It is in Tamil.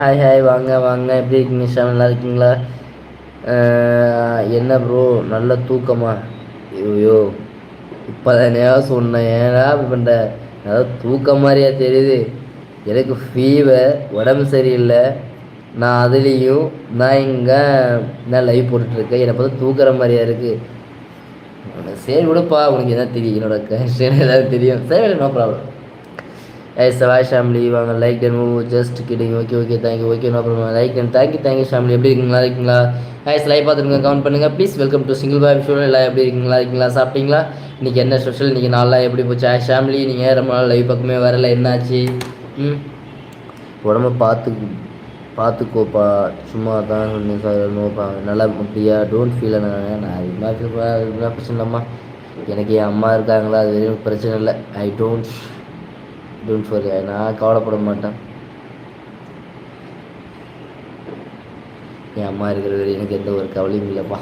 ஹாய் ஹாய் வாங்க வாங்க, எப்படி இருக்கீங்க ஷா? நல்லா இருக்கீங்களா? என்ன ப்ரோ, நல்ல தூக்கமா? ஐயோ, இப்போ தானே சொன்னேன், ஏன்னா அப்படி பண்ணுற? அதாவது தூக்கம் மாதிரியா தெரியுது? எனக்கு ஃபீவர், உடம்பு சரியில்லை. நான் அதுலேயும் நான் இங்கே நான் லைவ் போட்டுட்ருக்கேன். என்னை பார்த்து தூக்குற மாதிரியா இருக்குது. சரி விடுப்பா, உனக்கு என்ன தெரியும் என்னோட கஷ்டம்? ஏதாவது தெரியும்? சரி, நோ ப்ராப்ளம். வாய் ஷாம்லி வாங்க, like and move, just kidding. Okay okay, thank you. Okay, no problem. Like and thank you Shamli. எப்படி இருக்கீங்களா? இருக்கீங்களா? லைவ் பார்த்துருங்க, கமெண்ட் பண்ணுங்கள் please. Welcome to single boy show. எல்லாம் எப்படி இருக்கீங்களா? இருக்கீங்களா? சாப்பிட்டீங்களா? இன்றைக்கி என்ன ஸ்பெஷல்? இன்றைக்கி நாளாக எப்படி போச்சு ஷாம்லி? நீங்கள் ரொம்ப நாள் லைவ் பக்கமே வரல, என்னாச்சு? உடம்ப பார்த்துக்கோப்பா. சும்மா தான் நோப்பா. நல்லா அப்படியா? Don't feel. நான் இதுமாதிரி ஃபீல் பிரச்சனை இல்லைம்மா. எனக்கு என் அம்மா இருக்காங்களா, அது வரையும் பிரச்சனை இல்லை. I don't worry. நான் கவலைப்பட மாட்டேன். என் அம்மா இருக்கிற வரை எனக்கு எந்த ஒரு கவலையும் இல்லைப்பா.